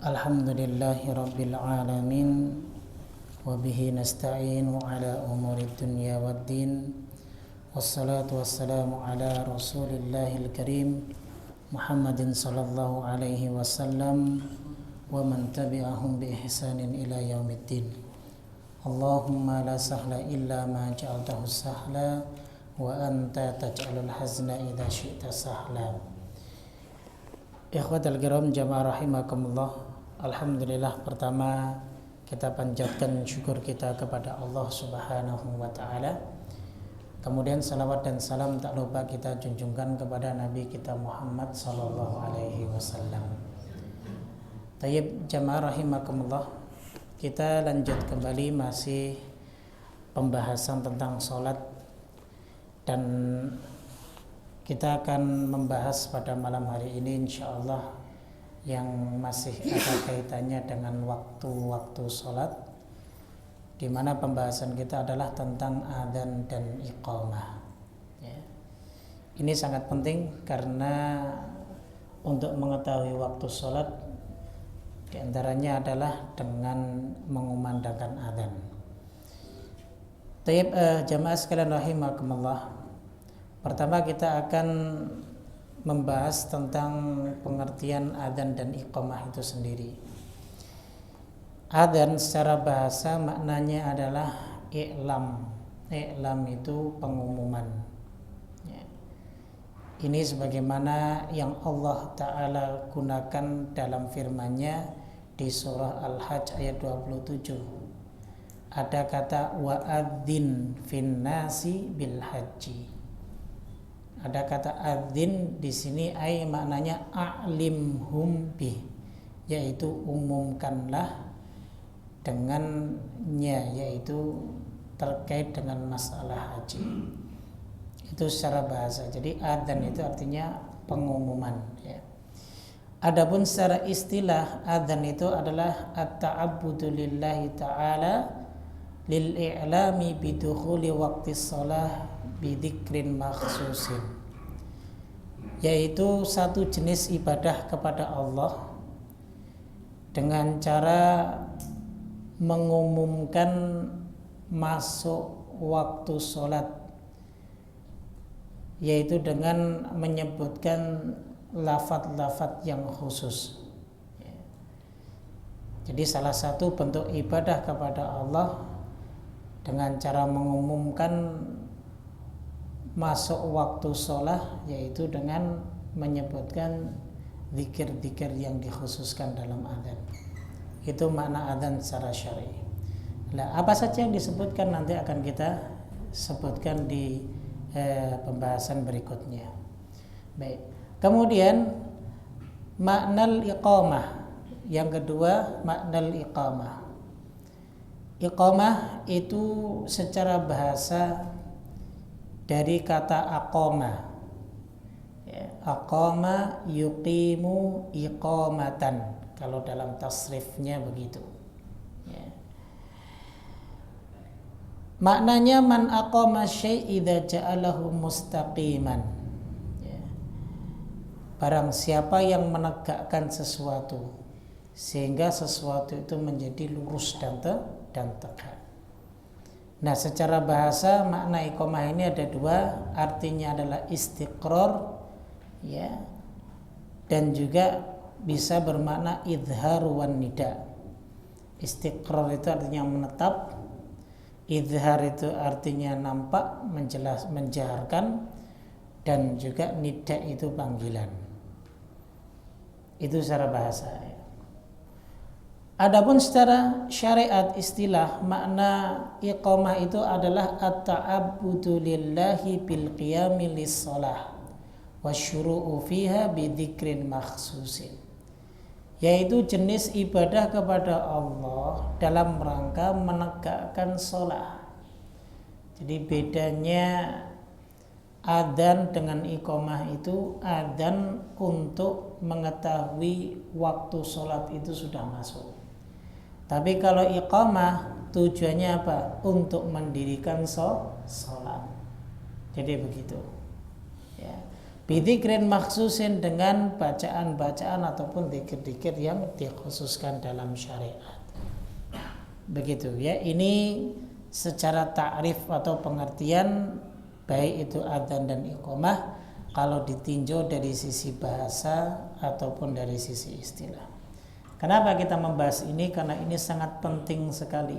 Alhamdulillahi Rabbil Alamin. Wabihi nasta'inu ala umuri dunya waddin. Wassalatu wassalamu ala rasulillahil karim Muhammadin sallallahu alaihi wasallam wa man tabi'ahum bi ihsanin ila yaumiddin. Allahumma la sahla illa ma ja'altahu sahla wa anta taj'alul hazna idza syi'ta sahla. Ikhwatal kiram jamaah rahimakumullah. Alhamdulillah, pertama kita panjatkan syukur kita kepada Allah Subhanahu wa taala. Kemudian salawat dan salam tak lupa kita junjungkan kepada Nabi kita Muhammad sallallahu alaihi wasallam. Tayyib jamaah rahimakumullah. Kita lanjut kembali masih pembahasan tentang salat, dan kita akan membahas pada malam hari ini insyaallah yang masih ada kaitannya dengan waktu-waktu sholat, di mana pembahasan kita adalah tentang adzan dan iqamah. Ya. Ini sangat penting karena untuk mengetahui waktu sholat diantaranya adalah dengan mengumandangkan adzan. Tayyib jamaah sekalian rahimakumullah. Pertama kita akan membahas tentang pengertian adzan dan iqamah itu sendiri. Adzan secara bahasa maknanya adalah i'lam. I'lam itu pengumuman. Ya. Ini sebagaimana yang Allah Ta'ala gunakan dalam firman-Nya di surah Al-Hajj ayat 27. Ada kata wa'adzin fin nasi bil haji. Ada kata adzin di sini maknanya a'limhum bih, yaitu umumkanlah dengannya, yaitu terkait dengan masalah haji. Itu secara bahasa. Jadi adzan itu artinya pengumuman, ya. Adapun secara istilah adzan itu adalah at-ta'abbudu lillahi ta'ala lil i'lami bidukhuli waqti shalah bidzikrin makhsusin, yaitu satu jenis ibadah kepada Allah dengan cara mengumumkan masuk waktu sholat, yaitu dengan menyebutkan lafaz-lafaz yang khusus. Jadi salah satu bentuk ibadah kepada Allah dengan cara mengumumkan masuk waktu sholat, yaitu dengan menyebutkan zikir-zikir yang dikhususkan dalam adzan. Itu makna adzan secara syar'i. Nah, apa saja yang disebutkan nanti akan kita sebutkan di pembahasan berikutnya. Baik. Kemudian maknal iqamah. Yang kedua, maknal iqamah. Iqamah itu secara bahasa dari kata aqama. Ya, aqama yuqimu iqamatan, kalau dalam tasrifnya begitu. Ya. Maknanya man aqama syai' idza ja'alahu mustaqiman. Ya. Barang siapa yang menegakkan sesuatu sehingga sesuatu itu menjadi lurus dan tegak. Nah, secara bahasa makna iqamah ini ada dua, artinya adalah istiqrar, ya, dan juga bisa bermakna idhar wan nida. Istiqrar itu artinya menetap, idhar itu artinya nampak, menjaharkan, dan juga nida itu panggilan. Itu secara bahasa, ya. Adapun secara syariat istilah makna iqamah itu adalah at-ta'abbudu lillahi bil qiyami lis-shalah wasyuru'u fiha bidzikrin makhsusin, yaitu jenis ibadah kepada Allah dalam rangka menegakkan shalah. Jadi bedanya adzan dengan iqamah itu, adzan untuk mengetahui waktu sholat itu sudah masuk. Tapi kalau iqamah tujuannya apa? Untuk mendirikan sholat. Jadi begitu. Ya. Bidzikrin makhsusin, dengan bacaan-bacaan ataupun dzikir-dzikir yang dikhususkan dalam syariat. Begitu ya. Ini secara ta'rif atau pengertian baik itu adzan dan iqamah kalau ditinjau dari sisi bahasa ataupun dari sisi istilah. Kenapa kita membahas ini? Karena ini sangat penting sekali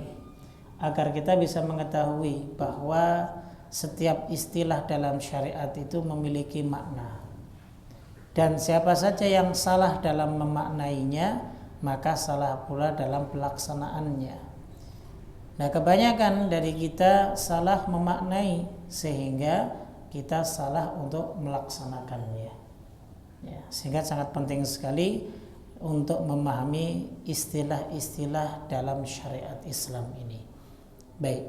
agar kita bisa mengetahui bahwa setiap istilah dalam syariat itu memiliki makna, dan siapa saja yang salah dalam memaknainya maka salah pula dalam pelaksanaannya. Nah, kebanyakan dari kita salah memaknai sehingga kita salah untuk melaksanakannya ya, sehingga sangat penting sekali untuk memahami istilah-istilah dalam syariat Islam ini. Baik,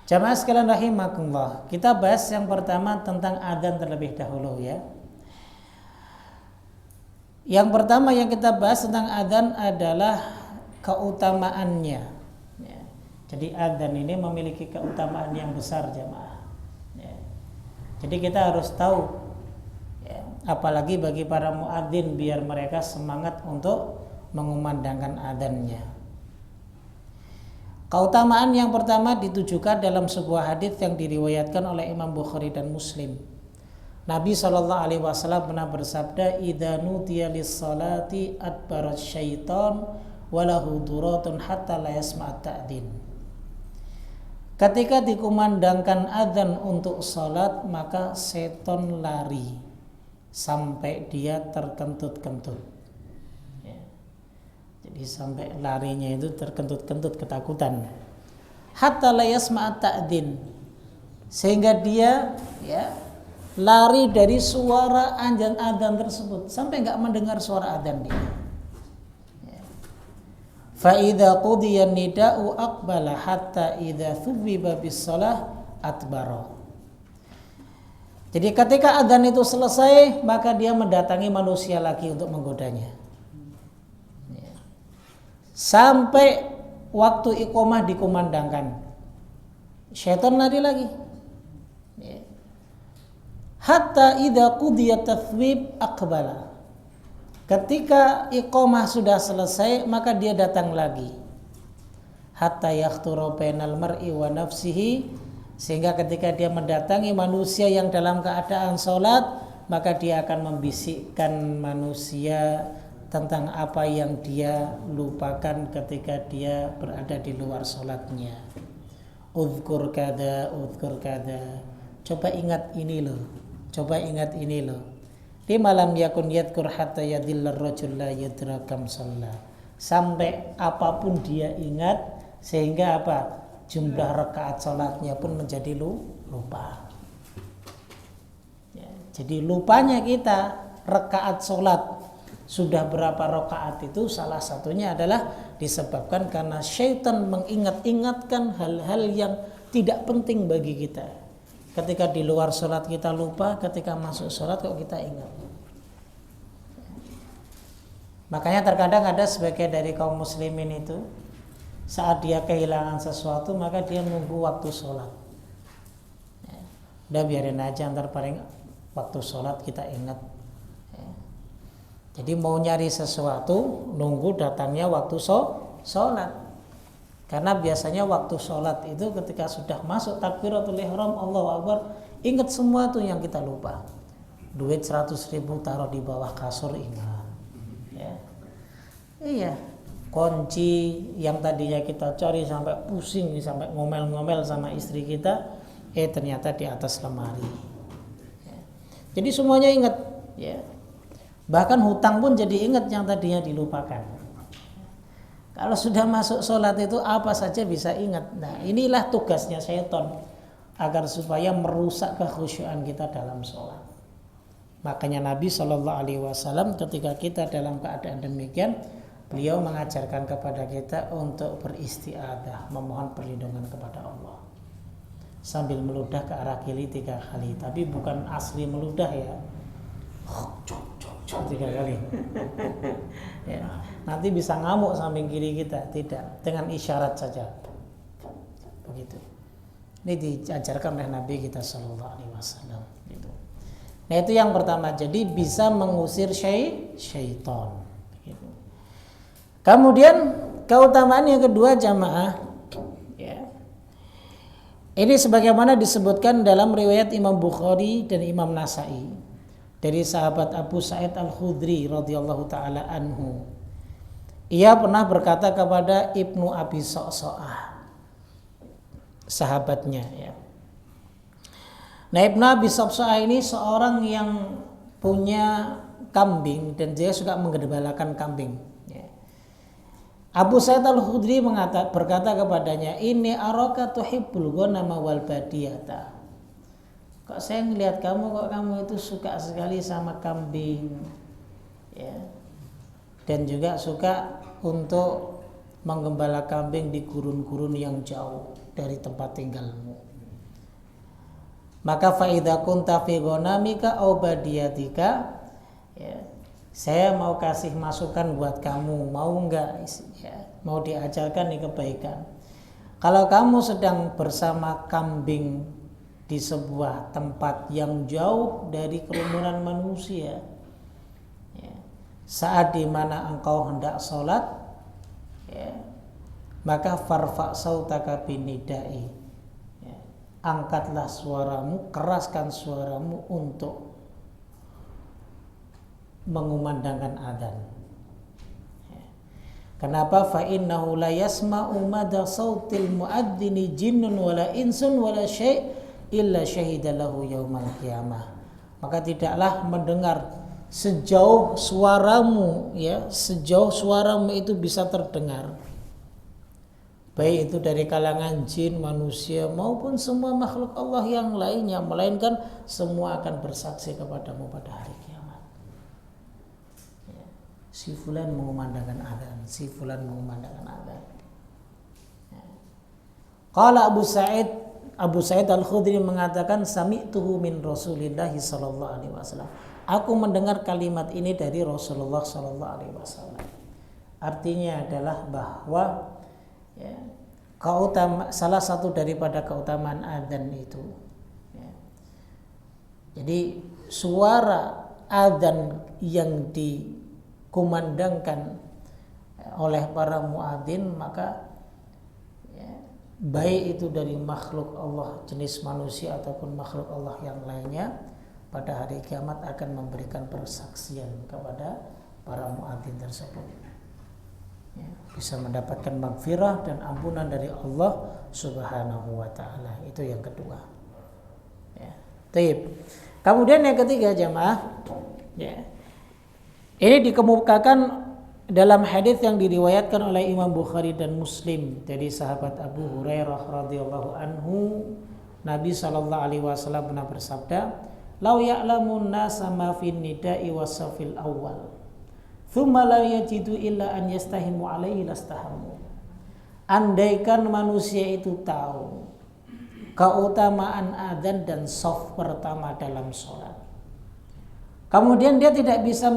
jamaah sekalian rahimakumullah, kita bahas yang pertama tentang adzan terlebih dahulu ya. Yang pertama yang kita bahas tentang adzan adalah keutamaannya ya. Jadi adzan ini memiliki keutamaan yang besar jamaah ya. Jadi kita harus tahu ya, apalagi bagi para muadzin biar mereka semangat untuk mengumandangkan adzannya. Keutamaan yang pertama ditujukan dalam sebuah hadis yang diriwayatkan oleh Imam Bukhari dan Muslim. Nabi SAW pernah bersabda, "Idza nudiya lis-salati adbara syaitan wa lahu duratun hatta la yasma'at ta'dzin." Ketika dikumandangkan adzan untuk salat, maka setan lari sampai dia terkentut-kentut. Jadi sampai larinya itu terkentut-kentut ketakutan. Hatta la yasma'at ta'dzin, sehingga dia ya lari dari suara adzan tersebut sampai enggak mendengar suara adzan dia. Fa idza qudiya nida'u aqbala hatta idza thubiba bis-shalah atbara. Jadi ketika adzan itu selesai, maka dia mendatangi manusia lagi untuk menggodanya. Sampai waktu iqamah dikumandangkan, syaitan lari lagi. Hatta idza qudiyat tathwib aqbala. Ketika iqamah sudah selesai, maka dia datang lagi. Hatta yakhturu bainal mar'i wa nafsihi, sehingga ketika dia mendatangi manusia yang dalam keadaan salat, maka dia akan membisikkan manusia tentang apa yang dia lupakan ketika dia berada di luar sholatnya. Uzkur kada, coba ingat ini loh, coba ingat ini loh. Di malam yakun yadkur hatta yadillar rajul la yadrakam sholat. Sampai apapun dia ingat, sehingga apa? Jumlah rakaat sholatnya pun menjadi lupa ya, jadi lupanya kita rakaat sholat sudah berapa rakaat itu salah satunya adalah disebabkan karena syaitan mengingat-ingatkan hal-hal yang tidak penting bagi kita. Ketika di luar sholat kita lupa, ketika masuk sholat kok kita ingat. Makanya terkadang ada sebagian dari kaum muslimin itu saat dia kehilangan sesuatu maka dia nunggu waktu sholat. Udah biarin aja, ntar paling waktu sholat kita ingat. Jadi mau nyari sesuatu nunggu datangnya waktu sholat. Karena biasanya waktu sholat itu ketika sudah masuk takbiratul ihram, Allahu Akbar, ingat semua tuh yang kita lupa. Duit 100.000 taruh di bawah kasur, ingat ya. Iya, kunci yang tadinya kita cari sampai pusing, sampai ngomel-ngomel sama istri kita, ternyata di atas lemari ya. Jadi semuanya ingat ya. Bahkan hutang pun jadi ingat yang tadinya dilupakan. Kalau sudah masuk sholat itu apa saja bisa ingat. Nah, inilah tugasnya syaitan agar supaya merusak kekhusyuan kita dalam sholat. Makanya Nabi SAW ketika kita dalam keadaan demikian, beliau mengajarkan kepada kita untuk beristiadah, memohon perlindungan kepada Allah sambil meludah ke arah kiri 3 kali. Tapi bukan asli meludah ya, 3 kali ya, nanti bisa ngamuk samping kiri kita. Tidak, dengan isyarat saja begitu. Ini diajarkan oleh Nabi kita SAW gitu. Nah itu yang pertama, jadi bisa mengusir syaitan. Kemudian keutamaan yang kedua jamaah, ya. Ini sebagaimana disebutkan dalam riwayat Imam Bukhari dan Imam Nasai dari sahabat Abu Sa'id Al-Khudri radhiyallahu taala anhu. Ia pernah berkata kepada Ibnu Abi Sa'sa'ah, sahabatnya, ya. Nah, Ibnu Abi Sa'sa'ah ini seorang yang punya kambing dan dia suka menggembalakan kambing. Ya. Abu Sa'id Al-Khudri berkata kepadanya, "Ini araka tuhibbul ghanama wal badiyata." Kok saya ngelihat kamu itu suka sekali sama kambing, ya. Dan juga suka untuk menggembala kambing di gurun-gurun yang jauh dari tempat tinggalmu. Maka fa idza kunta fi ghanamika aw badiyatika, ya, saya mau kasih masukan buat kamu, mau enggak, ya, mau diajarkan nih kebaikan. Kalau kamu sedang bersama kambing di sebuah tempat yang jauh dari kerumunan manusia, ya, saat dimana engkau hendak sholat, ya, maka farfa sautaka binidai, ya, angkatlah suaramu, keraskan suaramu untuk mengumandangkan adzan. Ya. Kenapa? Fa innahu la yasma'u mada sautil muadzini jinnun wala insun wala syai' illa syahida lahu yaumal qiyamah. Maka tidaklah mendengar sejauh suaramu, ya, sejauh suaramu itu bisa terdengar, baik itu dari kalangan jin, manusia maupun semua makhluk Allah yang lainnya, melainkan semua akan bersaksi kepadamu pada hari kiamat. Ya. Si fulan mengumandangkan adzan, si fulan mengumandangkan adzan. Ya. Qala Abu Sa'id Al-Khudri mengatakan, sami'tuhu min Rasulillah sallallahu alaihi wasallam. Aku mendengar kalimat ini dari Rasulullah sallallahu alaihi wasallam. Artinya adalah bahwa, ya, salah satu daripada keutamaan adzan itu, ya. Jadi suara adzan yang dikumandangkan oleh para muadzin, maka baik itu dari makhluk Allah jenis manusia ataupun makhluk Allah yang lainnya, pada hari kiamat akan memberikan persaksian kepada para muadzin tersebut, ya, bisa mendapatkan maghfirah dan ampunan dari Allah Subhanahu wa taala. Itu yang kedua, ya. Taib. Kemudian yang ketiga jamaah, ya, ini dikemukakan dalam hadis yang diriwayatkan oleh Imam Bukhari dan Muslim dari sahabat Abu Hurairah radhiyallahu anhu, Nabi sallallahu alaihi wasallam pernah bersabda, "Lau ya'lamun nasa ma fin nida'i wasafil awal, thumma la yajidu illa an yastahimu alaihi lastahamu." Andaikan manusia itu tahu keutamaan adzan dan shaf pertama dalam sholat, kemudian dia tidak bisa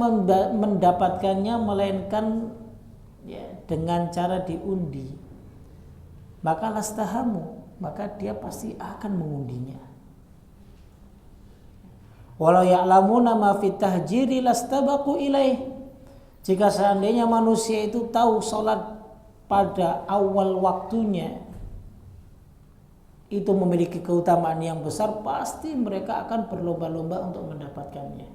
mendapatkannya melainkan, ya, dengan cara diundi, maka lastahamu, maka dia pasti akan mengundinya. Walau ya'lamuna ma fit tahjiri lastabaqu ilaih. Jika seandainya manusia itu tahu sholat pada awal waktunya itu memiliki keutamaan yang besar, pasti mereka akan berlomba-lomba untuk mendapatkannya.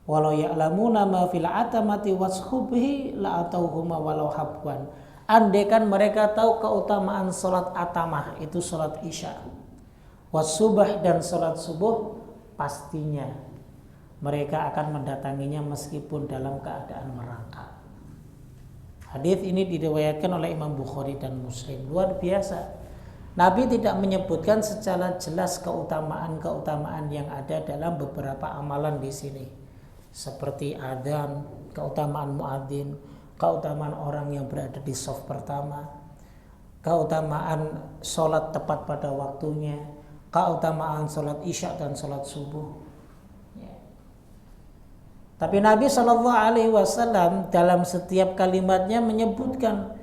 Walau ya'lamuna ma fil atamati washubhi la atauhuma walau habwan. Andaikan mereka tahu keutamaan salat atamah, itu salat isya, wasubah dan salat subuh, pastinya mereka akan mendatanginya meskipun dalam keadaan merangkak. Hadis ini diriwayatkan oleh Imam Bukhari dan Muslim. Luar biasa. Nabi tidak menyebutkan secara jelas keutamaan-keutamaan yang ada dalam beberapa amalan di sini, seperti adzan, keutamaan muadzin, keutamaan orang yang berada di shaf pertama, keutamaan sholat tepat pada waktunya, keutamaan sholat isya dan sholat subuh. Ya. Tapi Nabi SAW dalam setiap kalimatnya menyebutkan,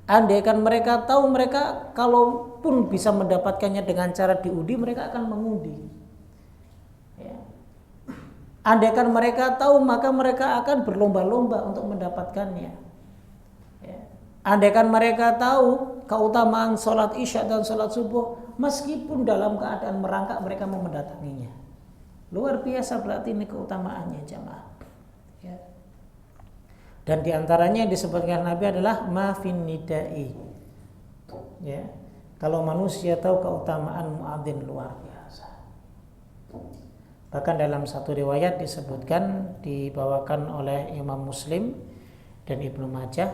andaikan mereka tahu, mereka kalaupun bisa mendapatkannya dengan cara diundi, mereka akan mengundi. Ya. Andaikan mereka tahu, maka mereka akan berlomba-lomba untuk mendapatkannya. Ya. Andaikan mereka tahu keutamaan sholat isya dan sholat subuh, meskipun dalam keadaan merangkak mereka mau mendatanginya. Luar biasa berarti ini keutamaannya jamaah. Ya. Dan diantaranya yang disebutkan Nabi adalah mafin nidai. Ya. Kalau manusia tahu keutamaan muadzin luar biasa. Bahkan dalam satu riwayat disebutkan, dibawakan oleh Imam Muslim dan Ibnu Majah,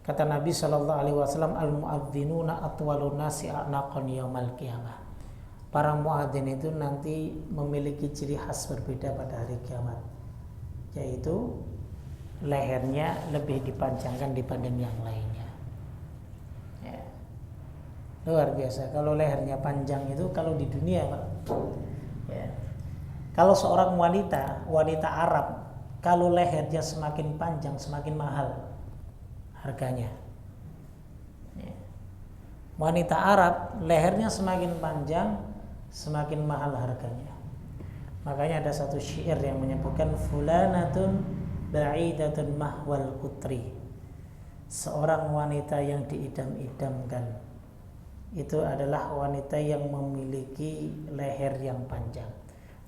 kata Nabi SAW, al-muadzinuna atwalun nasi a'naqan yaumal qiyamah. Para muadzin itu nanti memiliki ciri khas berbeda pada hari kiamat, yaitu lehernya lebih dipanjangkan dibanding yang lainnya. Ya. Luar biasa. Kalau lehernya panjang itu kalau di dunia, Pak. Ya. Kalau seorang wanita Arab, kalau lehernya semakin panjang semakin mahal harganya. Ya. Wanita Arab lehernya semakin panjang semakin mahal harganya. Makanya ada satu syair yang menyebutkan fulanatun ba'idatun mahwal qutri. Seorang wanita yang diidam-idamkan itu adalah wanita yang memiliki leher yang panjang.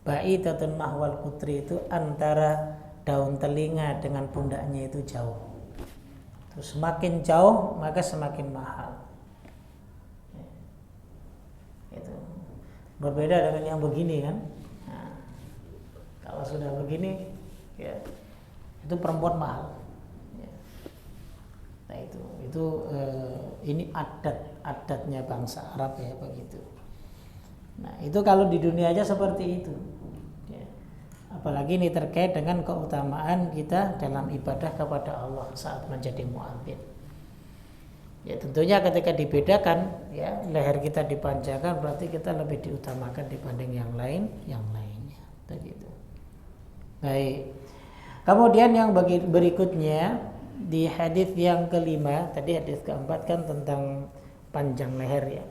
Ba'idatun mahwal qutri itu antara daun telinga dengan pundaknya itu jauh. Terus semakin jauh maka semakin mahal. Itu berbeda dengan yang begini kan. Nah, kalau sudah begini ya itu perempuan mahal. Ya. Nah ini adatnya bangsa Arab ya begitu. Nah itu kalau di dunia aja seperti itu. Ya. Apalagi ini terkait dengan keutamaan kita dalam ibadah kepada Allah saat menjadi muadzin. Ya tentunya ketika dibedakan, ya leher kita dipanjangkan berarti kita lebih diutamakan dibanding yang lainnya. Begitu. Baik. Kemudian yang berikutnya di hadis yang kelima, tadi hadis keempat kan tentang panjang leher ya.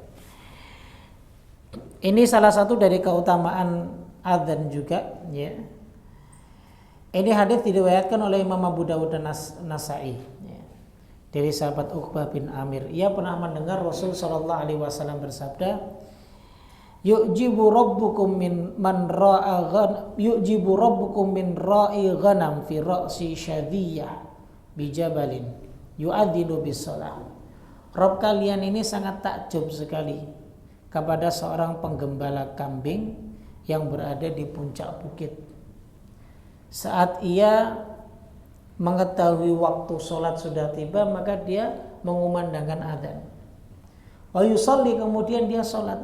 Ini salah satu dari keutamaan adzan juga ya. Ini hadis diriwayatkan oleh Imam Abu Dawud dan Nasa'i ya. Dari sahabat Uqbah bin Amir, ia pernah mendengar Rasul sallallahu alaihi wasallam bersabda, yu'jibu rabbukum min ra'i ghanam fi ra'si syadhiyah bijabalin yu'adzinu bis-shalah. Rabb kalian ini sangat takjub sekali kepada seorang penggembala kambing yang berada di puncak bukit. Saat ia mengetahui waktu sholat sudah tiba, maka dia mengumandangkan adzan. Wa yusalli, kemudian dia sholat.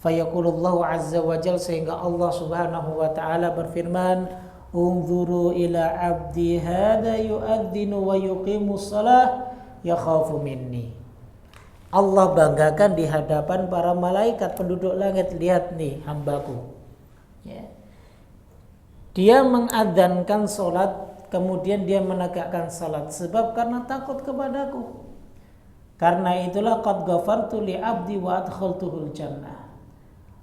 Fayaqulullahu azza wa jalla, sehingga Allah subhanahu wa ta'ala berfirman, unzuru ila abdi hadha yu'adzinu wa yuqimus salah yakhafu minni. Allah banggakan di hadapan para malaikat penduduk langit, lihat nih hambaku ya. Dia mengadzankan sholat, kemudian dia menegakkan salat sebab karena takut kepadaku. Karena itulah qad ghafartu li abdi wa adkhaltuhul jannah.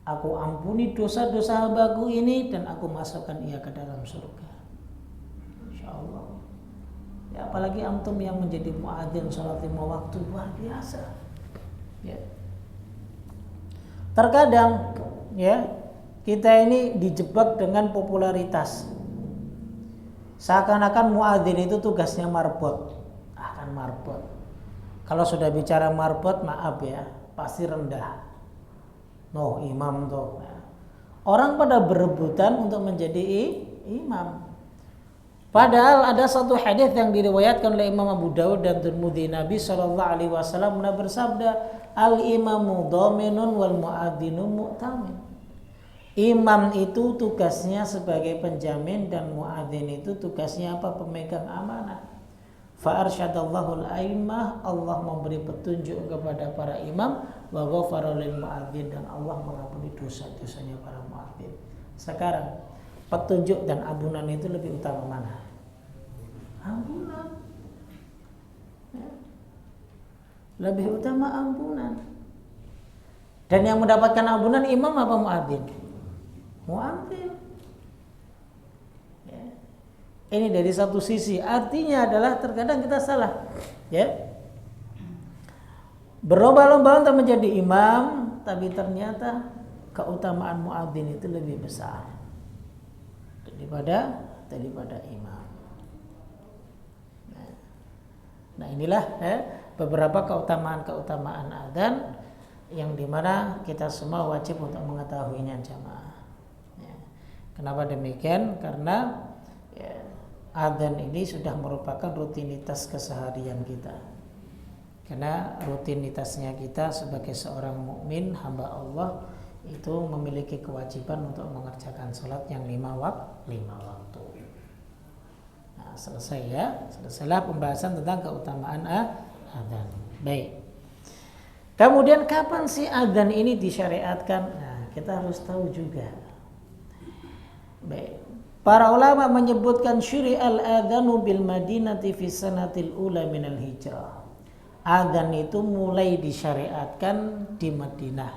Aku ampuni dosa-dosa hambaku ini dan aku masukkan ia ke dalam surga. Insyaallah. Ya apalagi antum yang menjadi muadzin salat 5 waktu, luar biasa. Ya. Terkadang ya kita ini dijebak dengan popularitas. Seakan-akan muadzin itu tugasnya marbot. Akan marbot. Kalau sudah bicara marbot, maaf ya, pasti rendah. No, imam tuh. Orang pada berebutan untuk menjadi imam. Padahal ada satu hadis yang diriwayatkan oleh Imam Abu Dawud dan Tirmidzi, Nabi sallallahu alaihi wasallam bersabda, al-imamu dhaminun wal muadzinu mu'tamin. Imam itu tugasnya sebagai penjamin dan muadzin itu tugasnya apa? Pemegang amanah. Fa arsyadallahu al-a'immah, Allah memberi petunjuk kepada para imam, wa ghafara lil muadzin, dan Allah mengampuni dosa-dosanya para muadzin. Sekarang petunjuk dan ampunan itu lebih utama mana? Ampunan. Ya. Lebih utama ampunan. Dan yang mendapatkan ampunan imam apa muadzin? Muadzin. Ini dari satu sisi, artinya adalah terkadang kita salah, ya. Berlomba-lomba untuk menjadi imam, tapi ternyata keutamaan muadzin itu lebih besar daripada imam. Nah inilah beberapa keutamaan adzan yang dimana kita semua wajib untuk mengetahuinya jamaah. Ya. Kenapa demikian? Karena adzan ini sudah merupakan rutinitas keseharian kita. Karena rutinitasnya kita sebagai seorang mukmin hamba Allah itu memiliki kewajiban untuk mengerjakan sholat yang 5 waktu. Nah, selesailah pembahasan tentang keutamaan adzan. Baik. Kemudian kapan sih adzan ini disyariatkan? Nah, kita harus tahu juga. Baik. Para ulama menyebutkan syuri'al adzanu bil Madinati fi sanatil ula minal hijrah. Adzan itu mulai disyariatkan di Madinah,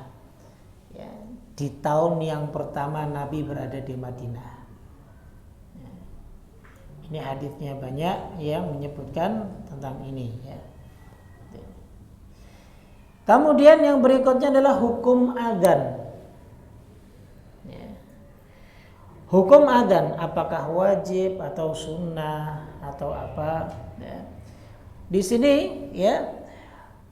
ya, di tahun yang pertama Nabi berada di Madinah. Ya. Ini hadisnya banyak yang menyebutkan tentang ini. Ya. Kemudian yang berikutnya adalah hukum adzan. Ya. Hukum adzan apakah wajib atau sunnah atau apa? Ya. Di sini ya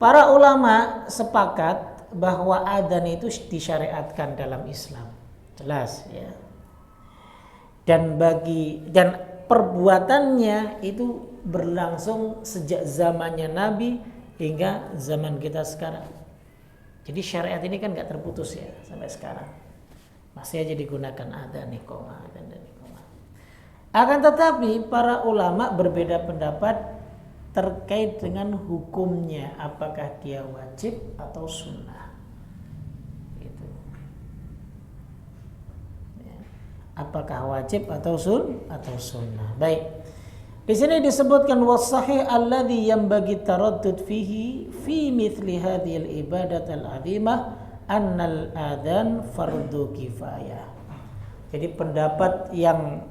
para ulama sepakat bahwa adzan itu disyariatkan dalam Islam, jelas ya. Dan perbuatannya itu berlangsung sejak zamannya Nabi hingga zaman kita sekarang. Jadi syariat ini kan nggak terputus ya sampai sekarang, masih aja digunakan adzan, iqamah, adzan dan iqamah. Akan tetapi para ulama berbeda pendapat terkait dengan hukumnya, apakah dia wajib atau sunnah. Gitu. Ya. Apakah wajib atau sunnah. Baik. Di sini disebutkan was-sahih alladhi yanbaghi taraddud fihi fi mithli hadhil ibadat al-'azimah annal adzan fardu kifayah. Jadi pendapat yang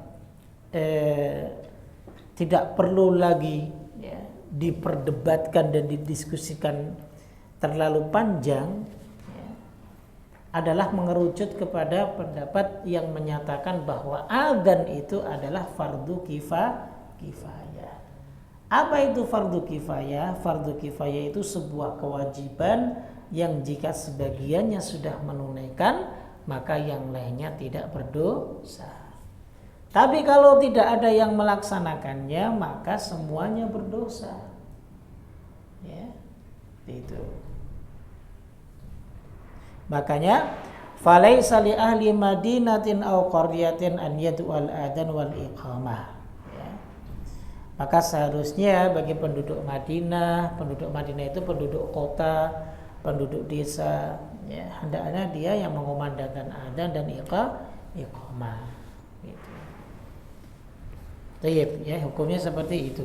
tidak perlu lagi diperdebatkan dan didiskusikan terlalu panjang ya, adalah mengerucut kepada pendapat yang menyatakan bahwa adzan itu adalah fardu kifayah. Apa itu fardu kifayah? Fardu kifayah itu sebuah kewajiban yang jika sebagiannya sudah menunaikan maka yang lainnya tidak berdosa. Tapi kalau tidak ada yang melaksanakannya, maka semuanya berdosa. Ya, itu. Makanya, falaisa li ahli madinatin aw qaryatin an yad'al adzan wal iqamah. Ya. Maka seharusnya bagi penduduk Madinah itu penduduk kota, penduduk desa, ya, hendaknya dia yang mengumandangkan adzan dan iqamah. Ya, hukumnya seperti itu.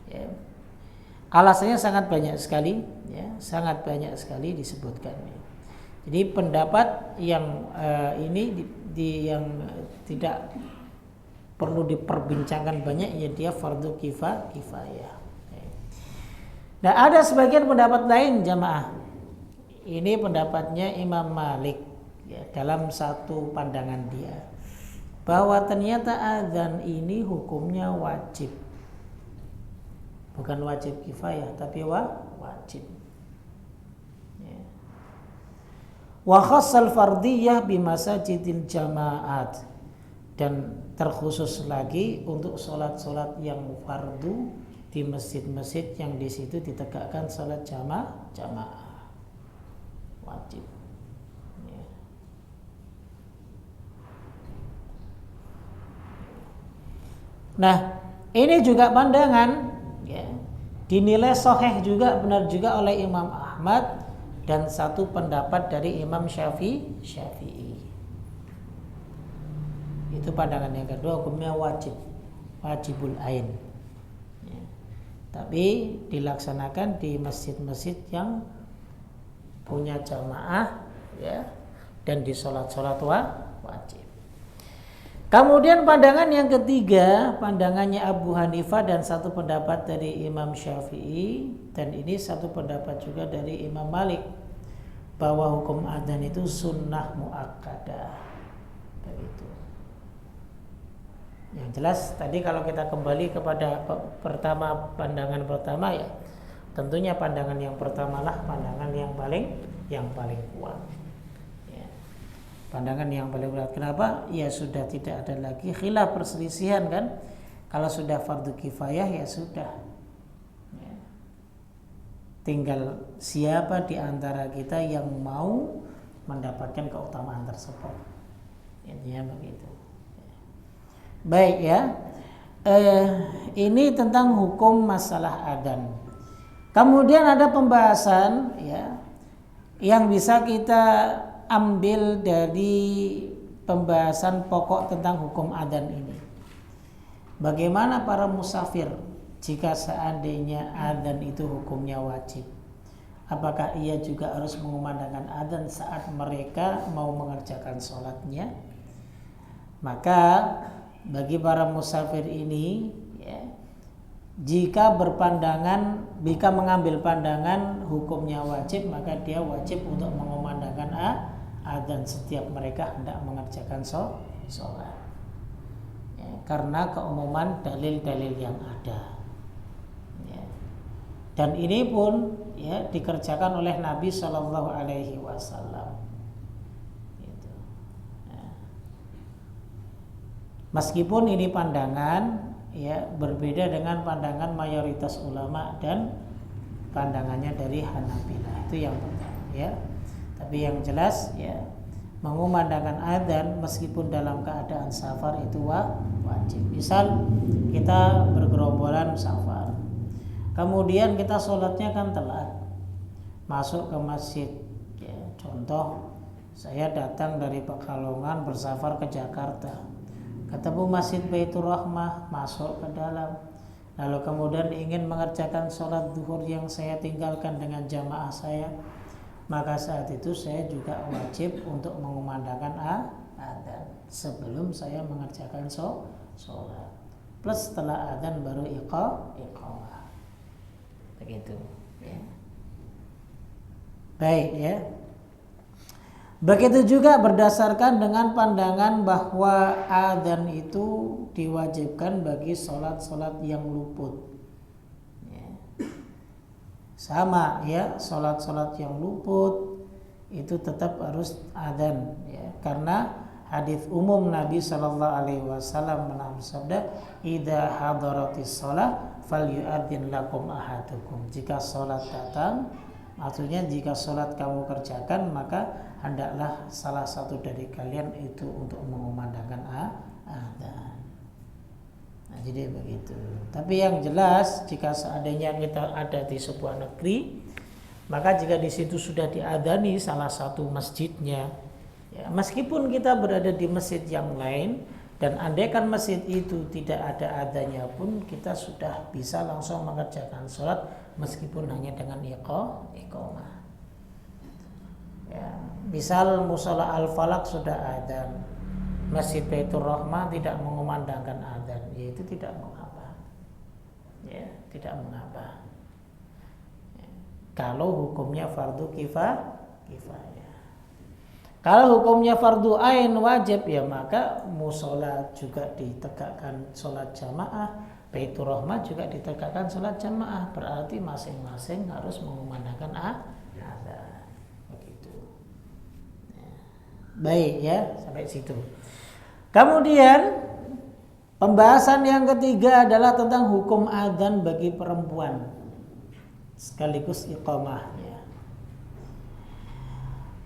Ya. Alasannya sangat banyak sekali, ya, sangat banyak sekali disebutkan. Jadi pendapat yang yang tidak perlu diperbincangkan banyak, ya dia fardu kifayah. Nah ada sebagian pendapat lain jamaah. Ini pendapatnya Imam Malik, ya, dalam satu pandangan dia. Bahwa ternyata adzan ini hukumnya wajib. Bukan wajib kifayah, tapi wajib. Ya. Wa khassal fardiyah bi masajidil jamaat. Dan terkhusus lagi untuk sholat-sholat yang fardu di masjid-masjid yang di situ ditegakkan sholat jamaah. Wajib. Nah, ini juga pandangan ya, dinilai sahih juga, benar juga oleh Imam Ahmad dan satu pendapat dari Imam Syafi'i. Itu pandangan yang kedua, hukumnya wajibul ain. Ya. Tapi dilaksanakan di masjid-masjid yang punya jamaah ya, dan di sholat-sholat wajib. Kemudian pandangan yang ketiga, pandangannya Abu Hanifah dan satu pendapat dari Imam Syafi'i, dan ini satu pendapat juga dari Imam Malik, bahwa hukum adzan itu sunnah muakkadah. Begitu. Yang jelas tadi kalau kita kembali kepada pandangan pertama ya, tentunya pandangan yang pertama lah pandangan yang paling kuat. Pandangan yang paling berat. Kenapa? Ya sudah tidak ada lagi khilaf perselisihan kan. Kalau sudah fardu kifayah ya sudah. Ya. Tinggal siapa di antara kita yang mau mendapatkan keutamaan tersebut. Intinya begitu. Baik ya. Ini tentang hukum masalah adzan. Kemudian ada pembahasan ya yang bisa kita ambil dari pembahasan pokok tentang hukum adzan ini. Bagaimana para musafir jika seandainya adzan itu hukumnya wajib? Apakah ia juga harus mengumandangkan adzan saat mereka mau mengerjakan sholatnya? Maka bagi para musafir ini ya, jika mengambil pandangan hukumnya wajib, maka dia wajib untuk mengumandangkan adzan setiap mereka hendak mengerjakan sholat ya, karena keumuman dalil-dalil yang ada ya. Dan ini pun ya dikerjakan oleh Nabi Shallallahu Alaihi Wasallam gitu. Ya. Meskipun ini pandangan ya berbeda dengan pandangan mayoritas ulama dan pandangannya dari Hanabilah, itu yang pertama ya. Tapi yang jelas ya mengumandangkan adzan meskipun dalam keadaan safar itu wajib. Misal kita bergerombolan safar, kemudian kita sholatnya kan telat, masuk ke masjid ya. Contoh saya datang dari Pekalongan bersafar ke Jakarta, ketemu Masjid Baitur Rahmah, masuk ke dalam, lalu kemudian ingin mengerjakan sholat zuhur yang saya tinggalkan dengan jamaah saya, maka saat itu saya juga wajib untuk mengumandangkan adzan sebelum saya mengerjakan sholat. Plus setelah adzan baru iqamah. Begitu ya. Baik ya. Begitu juga berdasarkan dengan pandangan bahwa adzan itu diwajibkan bagi sholat-sholat yang luput. Sama ya, sholat-sholat yang luput itu tetap harus adzan ya, karena hadis umum Nabi Shallallahu Alaihi Wasallam bersabda, "Idza hadaratis shalah falyu'adzin lakum ahadukum." Jika sholat datang, maksudnya jika sholat kamu kerjakan, maka hendaklah salah satu dari kalian itu untuk mengumandangkan adzan. Nah, jadi begitu. Tapi yang jelas jika seandainya kita ada di sebuah negeri, maka jika di situ sudah diadzani salah satu masjidnya, ya, meskipun kita berada di masjid yang lain dan andaikan masjid itu tidak ada adzannya pun, kita sudah bisa langsung mengerjakan sholat meskipun hanya dengan iqamah. Ya, misal mushola Al-Falak sudah adzan, Masjid Baitur Rahmah tidak mengumandangkan adzan, ya itu tidak mengapa. Ya, tidak mengapa. Ya. Kalau hukumnya fardu kifayah. Kalau hukumnya fardu ain wajib, ya maka mushola juga ditegakkan sholat jamaah, Baitur Rahmah juga ditegakkan sholat jamaah. Berarti masing-masing harus mengumandangkan adzan. Begitu. Ya. Baik ya, sampai situ. Kemudian pembahasan yang ketiga adalah tentang hukum adzan bagi perempuan sekaligus iqamahnya.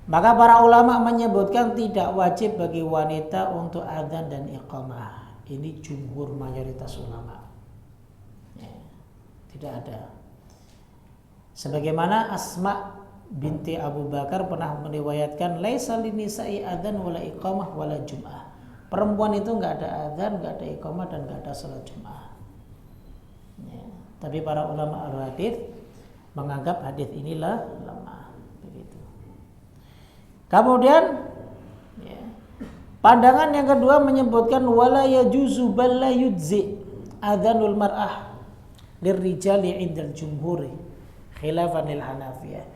Maka para ulama menyebutkan tidak wajib bagi wanita untuk adzan dan iqamah. Ini jumhur mayoritas ulama. Ya, tidak ada. Sebagaimana Asma binti Abu Bakar pernah meriwayatkan, laisa linisa'i adzan wala iqamah wala jum'ah. Perempuan itu nggak ada adzan, nggak ada iqamah dan nggak ada salat Jumat. Ya. Tapi para ulama al-hadits menganggap hadis inilah lemah. Begitu. Kemudian, ya, Pandangan yang kedua menyebutkan wala yajuzu bal la yujzi adzanul mar'ah lirrijali 'indal jumhuri khilafan lil Hanafiyah.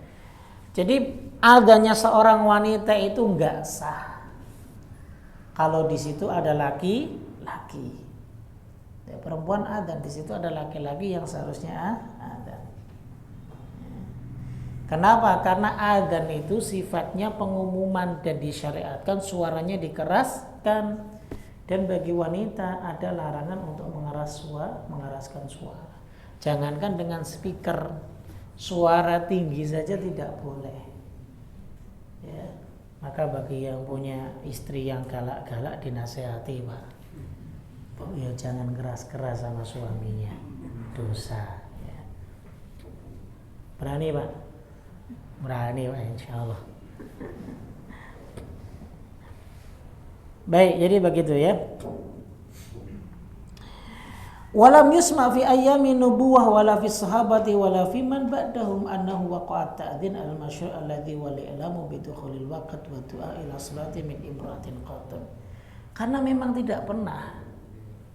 Jadi adanya seorang wanita itu enggak sah kalau di situ ada laki-laki. Ya, perempuan adzan, di situ ada laki-laki yang seharusnya adzan. Kenapa? Karena adzan itu sifatnya pengumuman dan disyariatkan suaranya dikeraskan, dan bagi wanita ada larangan untuk mengeraskan suara. Jangankan dengan speaker, suara tinggi saja tidak boleh. Ya, maka bagi yang punya istri yang galak-galak dinasehati, Pak. Ya jangan keras-keras sama suaminya, dosa. Ya. Berani, Pak? Berani, Pak, insya Allah. Baik, jadi begitu ya. Walam yusma fi ayyami nubuwah wala fi sahabati wala fi man ba'dahum annahu waqa'a ta'dhin al-masyru' alladhi wal i'lamu bi dukhulil waqt wa du'a ila salati min imratin qatun. Karena memang tidak pernah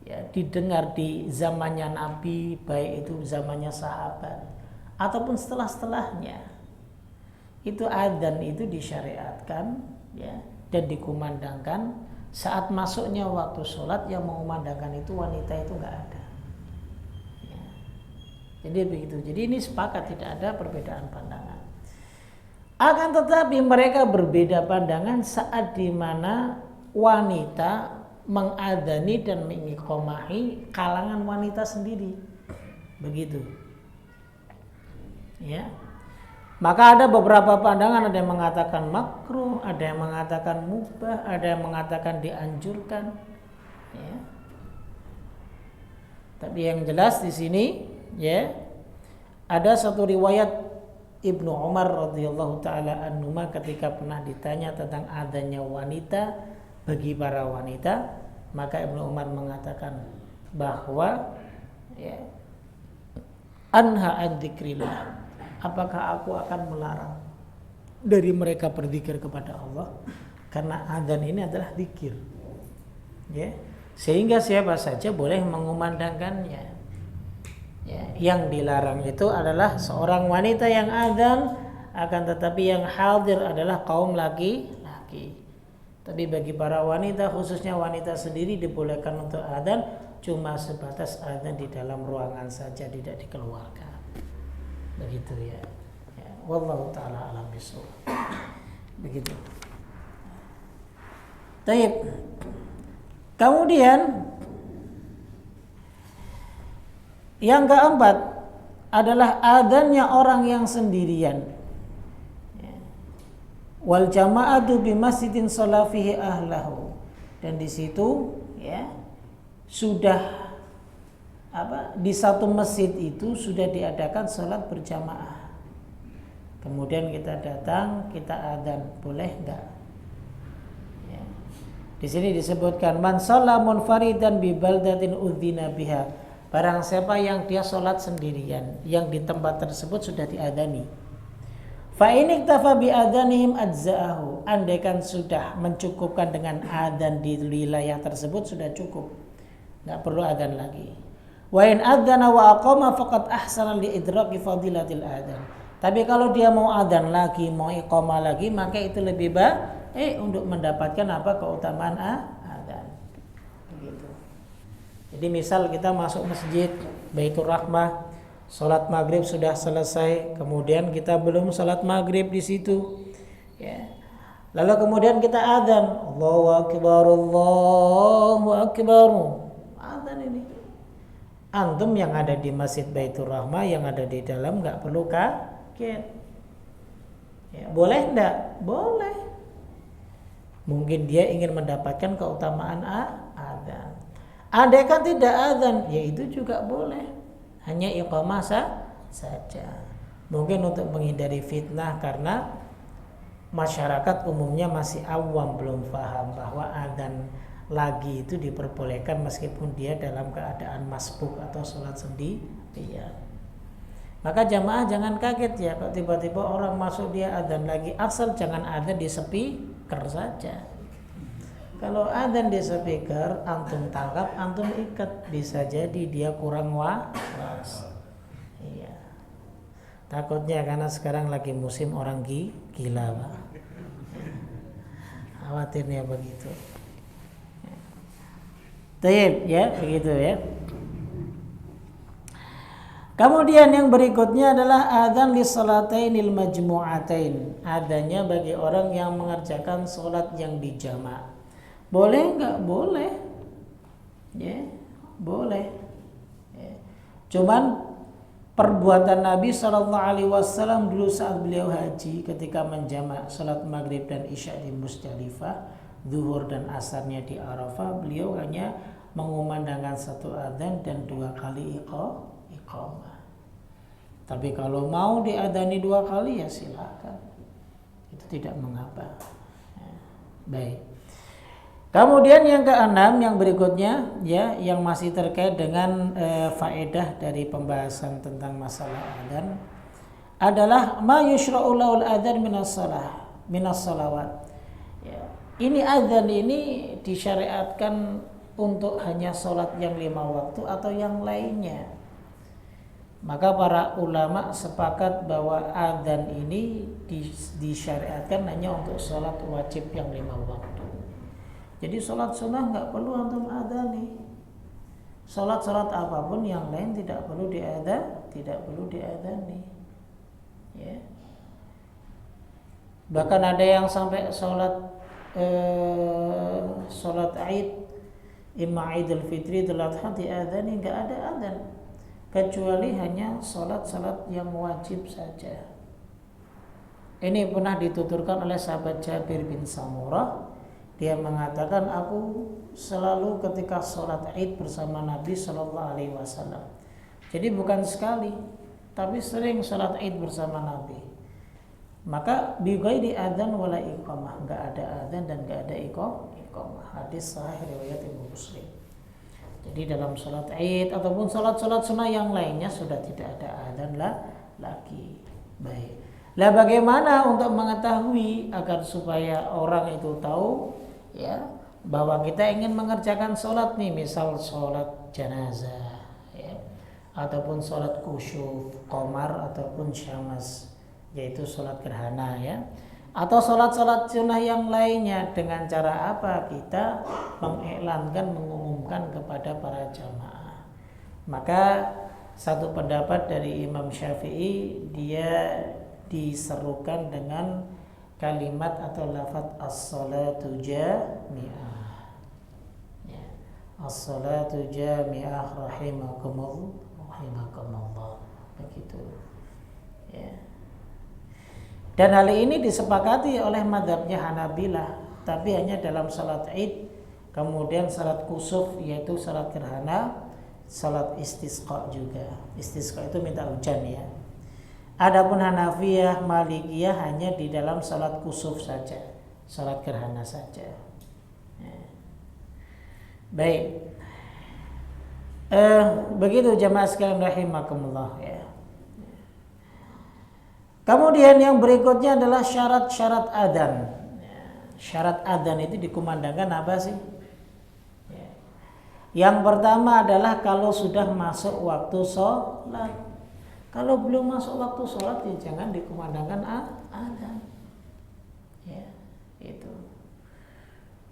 ya didengar di zamannya Nabi, baik itu zamannya sahabat ataupun setelah-setelahnya, itu adzan itu disyariatkan ya dan dikumandangkan saat masuknya waktu sholat. Yang mengumandangkan itu wanita itu nggak ada ya. Jadi begitu. Jadi ini sepakat, tidak ada perbedaan pandangan. Akan tetapi mereka berbeda pandangan saat dimana wanita mengadzani dan mengiqomahi kalangan wanita sendiri, begitu ya. Maka ada beberapa pandangan, ada yang mengatakan makruh, ada yang mengatakan mubah, ada yang mengatakan dianjurkan ya. Tapi yang jelas di sini ya, ada satu riwayat Ibnu Umar radhiyallahu taala anhuma ketika pernah ditanya tentang adanya wanita bagi para wanita, maka Ibnu Umar mengatakan bahwa ya, anha adzikrillah, apakah aku akan melarang dari mereka berzikir kepada Allah? Karena adzan ini adalah zikir ya, sehingga siapa saja boleh mengumandangkannya ya. Yang dilarang itu adalah seorang wanita yang adzan, akan tetapi yang hadir adalah kaum laki-laki. Tapi bagi para wanita, khususnya wanita sendiri, dibolehkan untuk adzan, cuma sebatas adzan di dalam ruangan saja, tidak dikeluarkan. Begitu ya. Ya, wallahu taala alam bishawab. Begitu. Baik. Kemudian yang keempat adalah adzannya orang yang sendirian. Wal jama'atu bi masjidin shalla fihi ahlahu, dan di situ ya sudah di satu masjid itu sudah diadakan salat berjamaah. Kemudian kita datang, kita adzan, boleh enggak? Ya. Di sini disebutkan man shalla munfaridan bi baldatin udzina biha, barang siapa yang dia salat sendirian yang di tempat tersebut sudah diadzani. Fa in iktafa bi adzanihim ajza'ahu, andaikan sudah mencukupkan dengan adzan di wilayah tersebut sudah cukup, enggak perlu adzan lagi. Wa in adzana wa aqama faqad ahsana li idraki fadilatil adzan. Tapi kalau dia mau adzan lagi, mau iqamah lagi, maka itu lebih baik untuk mendapatkan keutamaan adzan. Begitu. Jadi misal kita masuk masjid Baitur Rahmah, salat maghrib sudah selesai, kemudian kita belum salat maghrib di situ, ya. Lalu kemudian kita adzan, Allahu Akbar, Allahu Akbar, adzan ini. Antum yang ada di Masjid Baitur Rahmah, yang ada di dalam, nggak perlu kaget. Ya, boleh enggak? Boleh. Mungkin dia ingin mendapatkan keutamaan adzan. Andaikan tidak adzan, ya itu juga boleh. Hanya iqamah saja. Mungkin untuk menghindari fitnah, karena masyarakat umumnya masih awam, belum paham bahwa adzan lagi itu diperbolehkan meskipun dia dalam keadaan masbuk atau sholat sendirian. Maka jamaah jangan kaget ya kalau tiba-tiba orang masuk dia adzan lagi, asal jangan ada di speaker saja. Kalau adzan di speaker, antum tangkap, antum ikat, bisa jadi dia kurang waras. Iya. Takutnya karena sekarang lagi musim orang gila, Pak. Khawatirnya begitu. Taib, ya, begitu ya. Kemudian yang berikutnya adalah adzan li salatainil majmu'atain. Adzannya bagi orang yang mengerjakan salat yang dijamak. Boleh enggak? Boleh. Ya, boleh. Ya. Cuman perbuatan Nabi SAW dulu saat beliau haji ketika menjamak salat maghrib dan isya di Musdalifah, zuhur dan asarnya di Arafah, beliau hanya mengumandangkan satu adzan dan 2 kali iqamah. Tapi kalau mau diadzani 2 kali ya silakan, itu tidak mengapa. Ya. Baik. Kemudian yang keenam, yang berikutnya ya, yang masih terkait dengan faedah dari pembahasan tentang masalah adzan adalah ma yushra'u lahul adzan minas salawat. Ya. Ini adzan ini disyariatkan untuk hanya sholat yang 5 waktu atau yang lainnya. Maka para ulama sepakat bahwa adzan ini disyariatkan hanya untuk sholat wajib yang 5 waktu. Jadi sholat sunnah nggak perlu antum adzani. Sholat apapun yang lain tidak perlu diadzani. Ya. Bahkan ada yang sampai sholat Aid, imma Idul Fitri, Idul Adha diadzani, nggak ada adzan, kecuali hanya sholat yang wajib saja. Ini pernah dituturkan oleh sahabat Jabir bin Samurah. Dia mengatakan, aku selalu ketika sholat Id bersama Nabi Shallallahu Alaihi Wasallam. Jadi bukan sekali, tapi sering sholat Id bersama Nabi. Maka bighairi adzan wala iqamah, enggak ada adzan dan enggak ada iqamah. Hadis sahih riwayat Imam Muslim. Jadi dalam sholat Id ataupun sholat sunnah yang lainnya sudah tidak ada adzan lagi. Baik. Lah bagaimana untuk mengetahui agar supaya orang itu tahu ya bahwa kita ingin mengerjakan sholat nih, misal sholat jenazah ya, ataupun sholat kusyuf, qamar ataupun syamas, yaitu sholat gerhana ya, atau sholat sunnah yang lainnya. Dengan cara apa? Kita mengiklankan, mengumumkan kepada para jamaah. Maka satu pendapat dari Imam Syafi'i, dia diserukan dengan kalimat atau lafaz as-salatu jami'ah. Ya. As-salatu jami'ah rahimakumullah. Begitu. Ya. Dan hal ini disepakati oleh mazhabnya Hanabilah, tapi hanya dalam salat Id, kemudian salat kusuf yaitu salat gerhana, salat istisqa juga. Istisqa itu minta hujan ya. Adapun Hanafiyah, Malikiyah hanya di dalam salat kusuf saja, salat gerhana saja. Ya. Baik. Begitu jamaah sekalian rahimakumullah ya. Kemudian yang berikutnya adalah syarat-syarat adzan. Ya. Syarat adzan itu dikumandangkan apa sih? Ya. Yang pertama adalah kalau sudah masuk waktu sholat. Kalau belum masuk waktu sholat ya jangan dikumandangkan adzan. Ya, itu.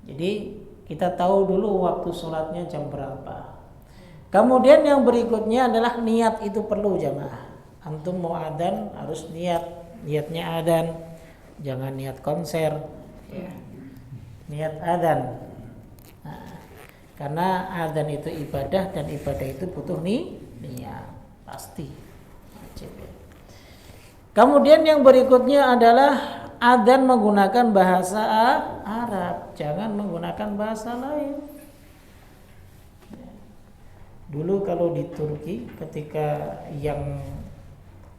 Jadi kita tahu dulu waktu sholatnya jam berapa. Kemudian yang berikutnya adalah niat, itu perlu jamaah. Antum mau adzan harus niatnya adzan, jangan niat konser. Ya. Niat adzan. Nah, karena adzan itu ibadah dan ibadah itu butuh niat pasti. Kemudian yang berikutnya adalah adzan menggunakan bahasa Arab, jangan menggunakan bahasa lain. Dulu kalau di Turki ketika yang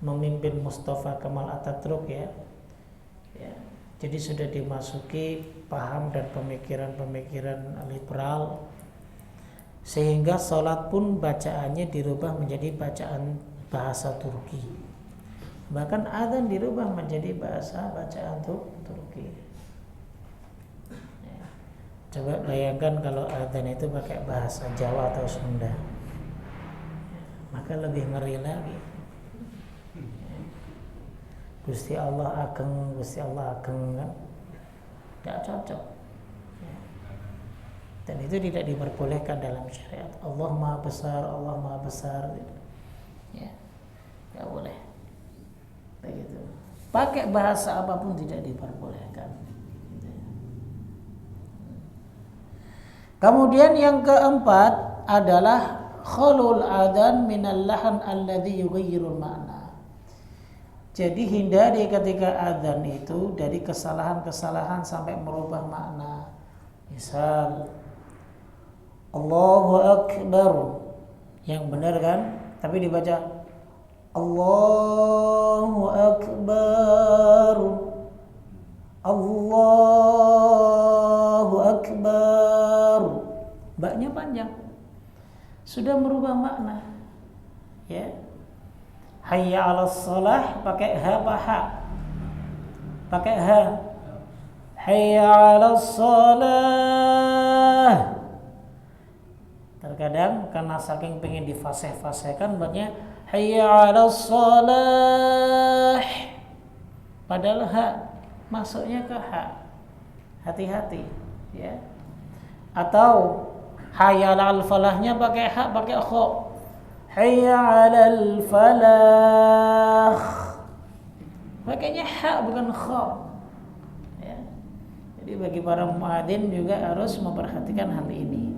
memimpin Mustafa Kemal Atatürk ya, jadi sudah dimasuki paham dan pemikiran liberal, sehingga sholat pun bacaannya dirubah menjadi bacaan bahasa Turki. Bahkan adzan dirubah menjadi bahasa bacaan Turki. Ya. Coba bayangkan kalau adzan itu pakai bahasa Jawa atau Sunda, maka lebih ngeri lagi. Gusti Allah ageng, Gusti Allah ageng, kan tidak cocok. Dan itu tidak diperbolehkan dalam syariat. Allah Maha Besar, Allah Maha Besar, ya, tidak boleh. Begitu. Pakai bahasa apapun tidak diperbolehkan. Kemudian yang keempat adalah khulul adzan minal lahan alladhi yughayyirul ma'na. Jadi hindari ketika adzan itu dari kesalahan-kesalahan sampai merubah makna. Misal Allahu Akbar, yang benar kan, tapi dibaca Allahu Akbar, Allahu Akbar, baknya panjang, sudah merubah makna. Ya, hayya 'alas shalah pakai ha apa ha? Pakai ha. Hayya 'alas shalah. Terkadang karena saking pengen difasih-fasihkan buatnya hayya 'alas shalah, padahal ha masuknya ke ha. Hati-hati, ya. Atau hayya 'alal falahnya pakai ha, pakai kha. Hayya 'alal falah, pakainya ha bukan kha, ya. Jadi bagi para muadzin juga harus memperhatikan hal ini.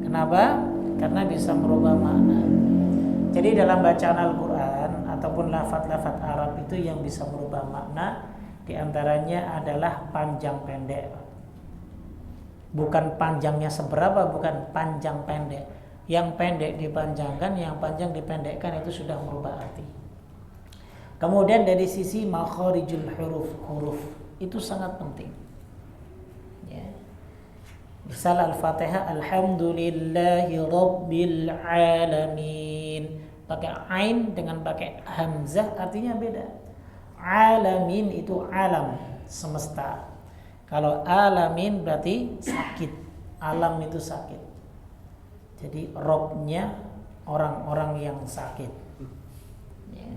Kenapa? Karena bisa merubah makna. Jadi dalam bacaan Al-Quran ataupun lafaz-lafaz Arab itu yang bisa merubah makna, diantaranya adalah panjang pendek. Bukan panjangnya seberapa, bukan panjang pendek. Yang pendek dipanjangkan, yang panjang dipendekkan, itu sudah merubah arti. Kemudian dari sisi makharijul huruf itu sangat penting. Ya. Misal Al-Fatihah Alhamdulillahi Rabbil Alamin, pakai ain dengan pakai hamzah artinya beda. Alamin itu alam, semesta. Kalau alamin berarti sakit, alam itu sakit. Jadi Robnya orang-orang yang sakit, ya.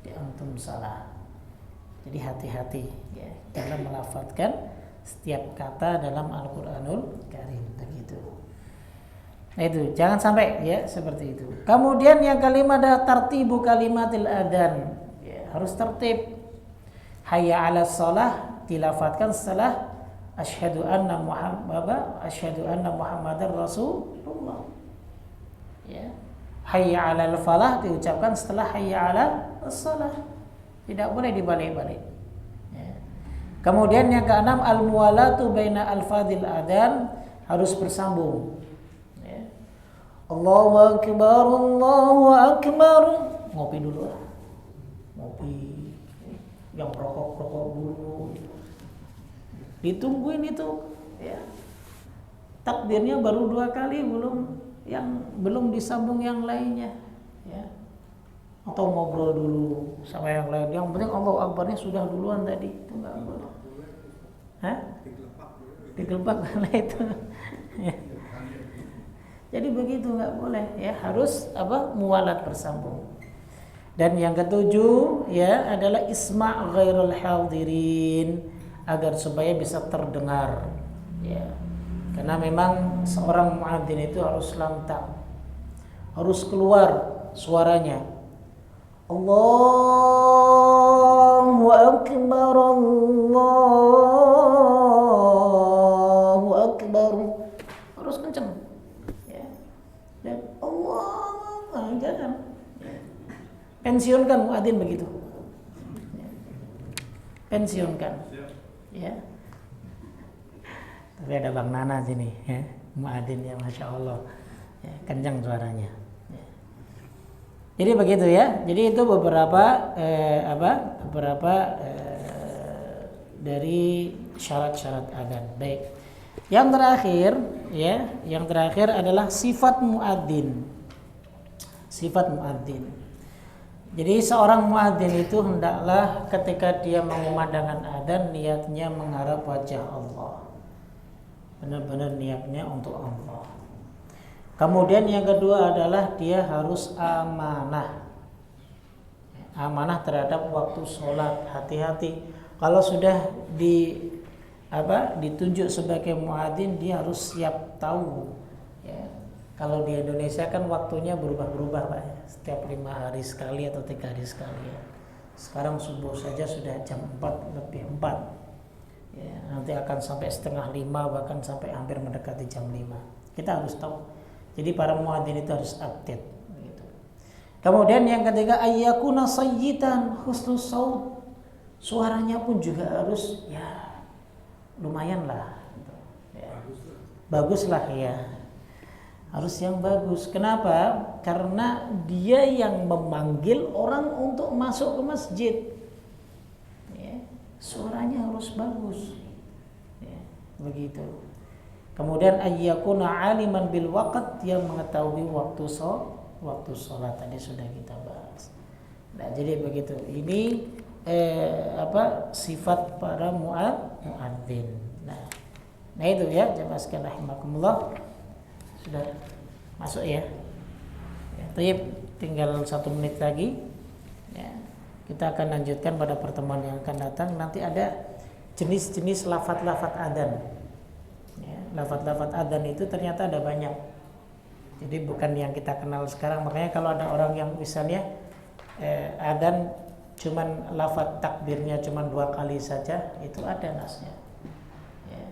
Di antum salah. Jadi hati-hati, ya, dalam melafadzkan setiap kata dalam Al-Quranul Karim, begitu. Nah itu jangan sampai, ya, seperti itu. Kemudian yang kelima adalah tartibu kalimatil adzan, ya, harus tertib. Hayya 'alas shalah dilafadzkan setelah asyhadu anna Muhammadar Rasulullah. Ya. Hayya 'alal falah diucapkan setelah hayya 'alas shalah. Tidak boleh dibalik-balik. Ya. Kemudian yang keenam al-muwalatu baina al-fadhil adzan, harus bersambung. Ya. Allahu akbar, Allahu akbar. Ngopi dulu lah. Ngopi. Yang rokok-rokok dulu. Ditungguin itu, ya. Takbirnya baru 2 kali, belum disambung yang lainnya, ya. Atau ngobrol dulu sama yang lain. Yang penting Allahu Akbarnya sudah duluan tadi, itu enggak boleh. Hah? Digelepak boleh itu. Ya. Jadi begitu enggak boleh, ya, harus muwalat bersambung. Dan yang ketujuh, ya, adalah isma' ghairul hadirin, agar supaya bisa terdengar, ya. Karena memang seorang muadzin itu harus lantang, harus keluar suaranya. Allahu akbar, Allahu akbar, harus kencang, ya. Dan Allah, jangan pensiunkan muadzin begitu, pensiunkan. Ya. Tapi ada Bang Nana sini, ya, muadzin, ya, masya Allah, ya, kencang suaranya. Ya. Jadi begitu, ya. Jadi itu beberapa dari syarat-syarat adzan. Baik. Yang terakhir, ya, yang terakhir adalah sifat muadzin. Sifat muadzin. Jadi seorang muadzin itu hendaklah ketika dia mengumandangkan adzan niatnya mengharap wajah Allah. benar-benar niatnya untuk Allah. Kemudian yang kedua adalah dia harus amanah. Amanah terhadap waktu sholat. Hati-hati kalau sudah ditunjuk sebagai muadzin, dia harus siap tahu. Ya. Kalau di Indonesia kan waktunya berubah-berubah Pak ya. Setiap 5 hari sekali atau 3 hari sekali ya. Sekarang subuh saja sudah jam 4 lebih 4 ya, nanti akan sampai setengah 5, bahkan sampai hampir mendekati jam 5. Kita harus tahu. Jadi para muadzin itu harus update gitu. Kemudian yang ketiga, ayyakuna sayyitan husnus saut. Suaranya pun juga harus ya lumayan lah gitu. Ya. Baguslah ya. Harus yang bagus. Kenapa? Karena dia yang memanggil orang untuk masuk ke masjid. Ya, suaranya harus bagus. Ya, begitu. Kemudian ayyakuna aliman bil waqt, dia mengetahui waktu sholat tadi sudah kita bahas. Nah, jadi begitu. Ini sifat para muadzin. Nah itu ya, jemaah sekalian rahimakumullah. Sudah masuk ya. Tinggal 1 menit lagi ya. Kita akan lanjutkan pada pertemuan yang akan datang. Nanti ada jenis-jenis lafaz-lafaz adzan ya. Lafaz-lafaz adzan itu ternyata ada banyak. Jadi bukan yang kita kenal sekarang. Makanya kalau ada orang yang misalnya adzan cuman lafaz takbirnya cuman 2 kali saja, itu ada nasnya ya.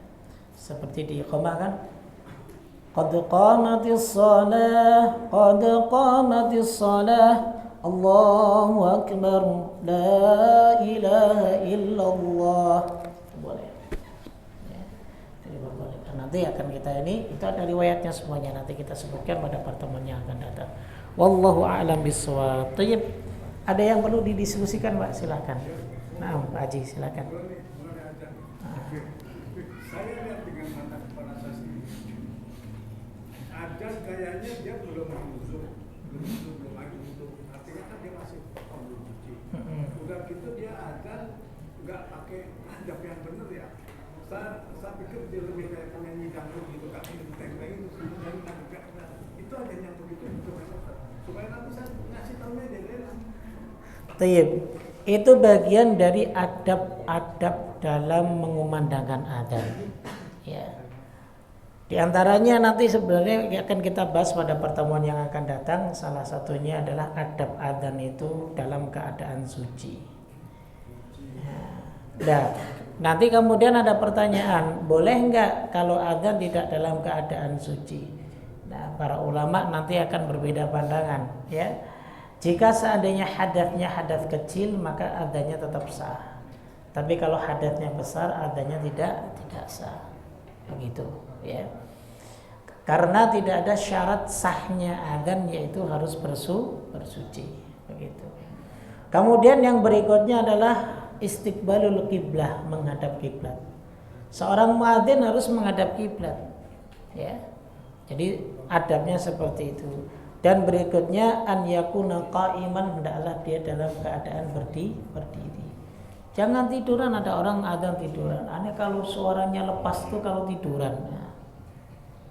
Seperti di iqamah kan, qad qamatis shalah, qad qamatis shalah, Allahu akbar, la ilaha illallah. Boleh ya. Jadi boleh. Nanti akan kita itu ada riwayatnya semuanya, nanti kita sebutkan pada pertemuan yang akan datang. Wallahu a'lam bishawab. Ada yang perlu didiskusikan Pak? Silakan. Nah, Pak Haji silakan. Saya lihat dengan mata kepala saya sendiri. Adzan kayaknya dia belum lagi wudhu. Artinya kan dia masih belum cuci. Udah gitu dia adzan nggak pakai adab yang benar ya. Saya pikir dia lebih kayak penyanyi dangdut gitu, kak ini teng-teng itu itu aja yang begitu supaya nanti saya ngasih tahunya dia rela. Itu bagian dari adab-adab dalam mengumandangkan adzan. Ya. Di antaranya nanti sebenarnya akan kita bahas pada pertemuan yang akan datang. Salah satunya adalah adab adzan itu dalam keadaan suci. Nah, nanti kemudian ada pertanyaan, boleh enggak kalau adzan tidak dalam keadaan suci? Nah, para ulama nanti akan berbeda pandangan, ya. Jika seandainya hadatnya hadat kecil, maka adzannya tetap sah. Tapi kalau hadatnya besar, adzannya tidak sah. Begitu, ya. Karena tidak ada syarat sahnya adzan, yaitu harus bersuci. Begitu. Kemudian yang berikutnya adalah istiqbalul qiblah, menghadap kiblat. Seorang muadzin harus menghadap kiblat, ya. Jadi adabnya seperti itu. Dan berikutnya an yakuna qa'iman, hendaklah dia dalam keadaan berdiri. Jangan tiduran, ada orang adzan tiduran. Aneh kalau suaranya lepas tuh kalau tiduran. Nah,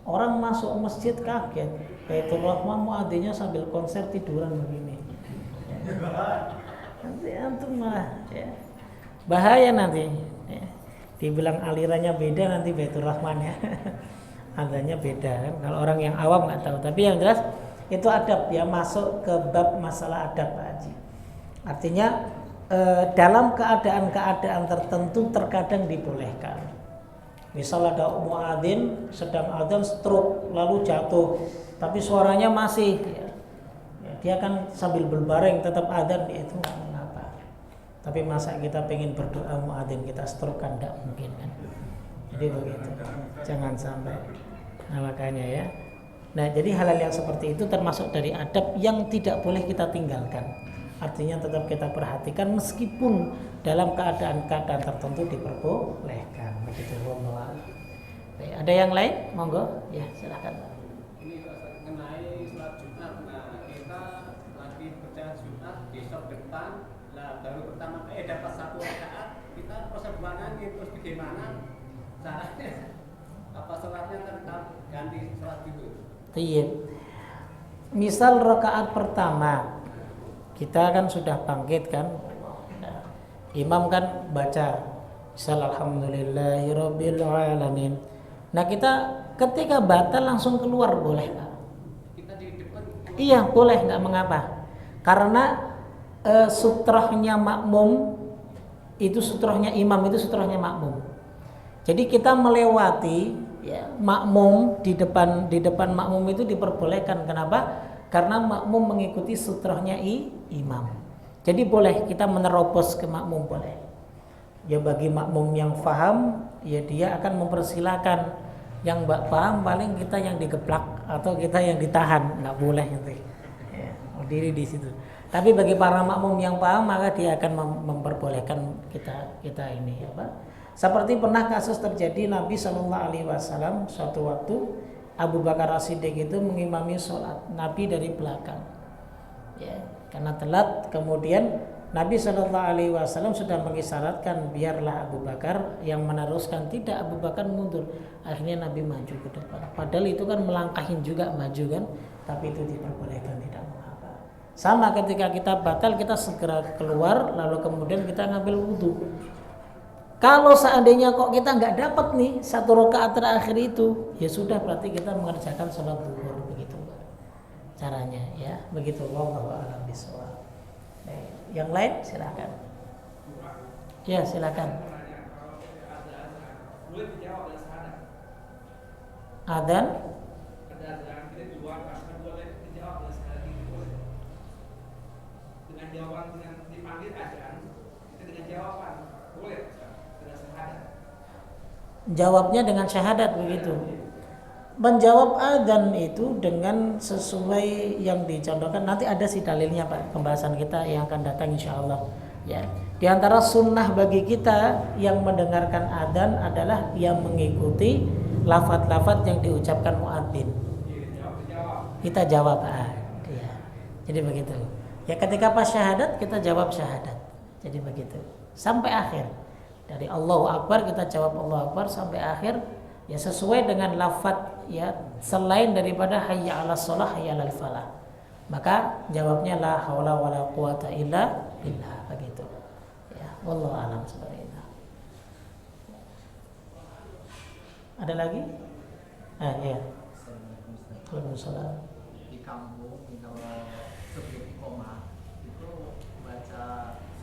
orang masuk masjid kaget. Baitul Rahman muadzinnya sambil konser tiduran begini. Nanti antum malah ya. Bahaya nanti. Ya. Dibilang alirannya beda nanti Baitul Rahman ya. Adzannya beda kan. Kalau orang yang awam nggak tahu. Tapi yang jelas itu adab ya, masuk ke bab masalah adab Pak Haji. Artinya dalam keadaan-keadaan tertentu terkadang dibolehkan. Misal ada muadzin sedang adzan stroke lalu jatuh, tapi suaranya masih ya, dia kan sambil berbaring tetap adzan, itu nggak mengapa. Tapi masa kita pengen berdoa muadzin kita stroke kan nggak mungkin kan. Jadi begitu, jangan sampai. Nah makanya ya. Nah, jadi hal-hal yang seperti itu termasuk dari adab yang tidak boleh kita tinggalkan. Artinya tetap kita perhatikan meskipun dalam keadaan-keadaan tertentu diperbolehkan. Begitu, wallah. Ada yang lain? Monggo. Ya, silakan. Ini mengenai sholat Jumat. Nah, kita lagi berjalan Jumat besok depan. Lah, baru pertama kali dapat 1 rakaat, kita prosedurannya terus bagaimana caranya? Apa sholat ganti sholat zuhur. Iya. Misal rakaat pertama kita kan sudah bangkit kan, imam kan baca misal alhamdulillahirabbil alamin. Nah kita ketika batal langsung keluar boleh nggak? Kita di depan. Iya boleh, nggak mengapa. Karena sutrahnya makmum itu sutrahnya imam itu sutrahnya makmum. Jadi kita melewati ya, makmum di depan makmum itu diperbolehkan. Kenapa? Karena makmum mengikuti sutrahnya imam. Jadi boleh kita menerobos ke makmum boleh. Ya bagi makmum yang paham ya dia akan mempersilahkan. Yang nggak paham paling kita yang digeplak atau kita yang ditahan, nggak boleh nanti. Ya, berdiri di situ. Tapi bagi para makmum yang paham maka dia akan memperbolehkan kita ini apa? Seperti pernah kasus terjadi Nabi SAW suatu waktu Abu Bakar As-Siddiq itu mengimami sholat Nabi dari belakang. Ya, karena telat kemudian Nabi SAW sudah mengisyaratkan biarlah Abu Bakar yang meneruskan, tidak, Abu Bakar mundur. Akhirnya Nabi maju ke depan. Padahal itu kan melangkahin juga maju kan, tapi itu diperbolehkan, tidak mengapa. Sama ketika kita batal kita segera keluar lalu kemudian kita ngambil wudhu. Kalau seandainya kok kita nggak dapat nih satu rakaat terakhir itu, ya sudah berarti kita mengerjakan sholat zuhur begitu caranya ya, begitu. Wallahu a'lam bishawab. Yang lain silakan. Ya silakan. Adzan? Dengan jawaban dengan dipanggil adzan, kita dengan jawaban boleh dengan syahadat. Jawabnya dengan syahadat begitu. Menjawab adzan itu dengan sesuai yang dicontohkan. Nanti ada sih dalilnya Pak, pembahasan kita yang akan datang insyaallah. Ya. Di antara sunnah bagi kita yang mendengarkan adzan adalah yang mengikuti lafaz-lafaz yang diucapkan muadzin. Kita jawab ya. Jadi begitu. Ya ketika pas syahadat kita jawab syahadat. Jadi begitu. Sampai akhir. Dari Allahu Akbar kita jawab Allahu Akbar sampai akhir. Ya sesuai dengan lafaz ya, selain daripada hayya 'alas shalah hayya 'alal falah. Maka jawabnya la haula wala quwata illa billah begitu. Ya, wallahu a'lam seperti itu. Ada lagi? Iya. Waalaikumsalam. Di kampung kalau sebelum iqomah itu baca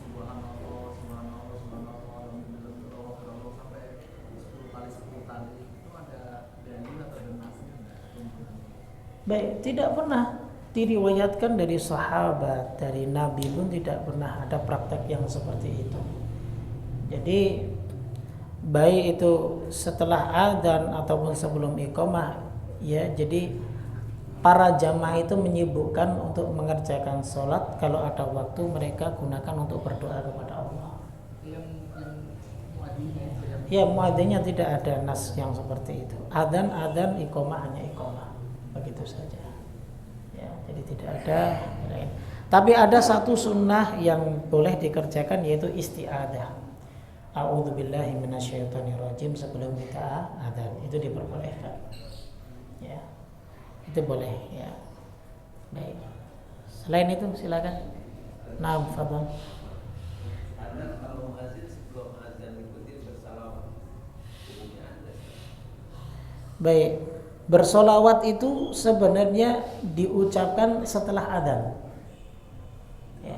subhanallah subhanallah subhanallah alhamdulillah sampai 10 kali 10 kali. Baik, tidak pernah diriwayatkan dari sahabat, dari Nabi pun tidak pernah ada praktek yang seperti itu. Jadi baik itu setelah adzan ataupun sebelum iqamah ya, jadi para jamaah itu menyibukkan untuk mengerjakan sholat. Kalau ada waktu mereka gunakan untuk berdoa kepada Allah. Ya muadzinnya tidak ada nas yang seperti itu. Adzan, iqamah hanya iqamah. Begitu saja. Ya, jadi tidak ada lain. Tapi ada satu sunnah yang boleh dikerjakan yaitu isti'adzah. A'udzubillahi minasyaitonirrajim sebelum kita adzan. Itu diperbolehkan. Ya. Itu boleh ya. Baik. Selain itu silakan. Naam, fadhal. Ada kalau muadzin sebelum azan ikuti bersalawat. Baik. Bersolawat itu sebenarnya diucapkan setelah adzan. Ya.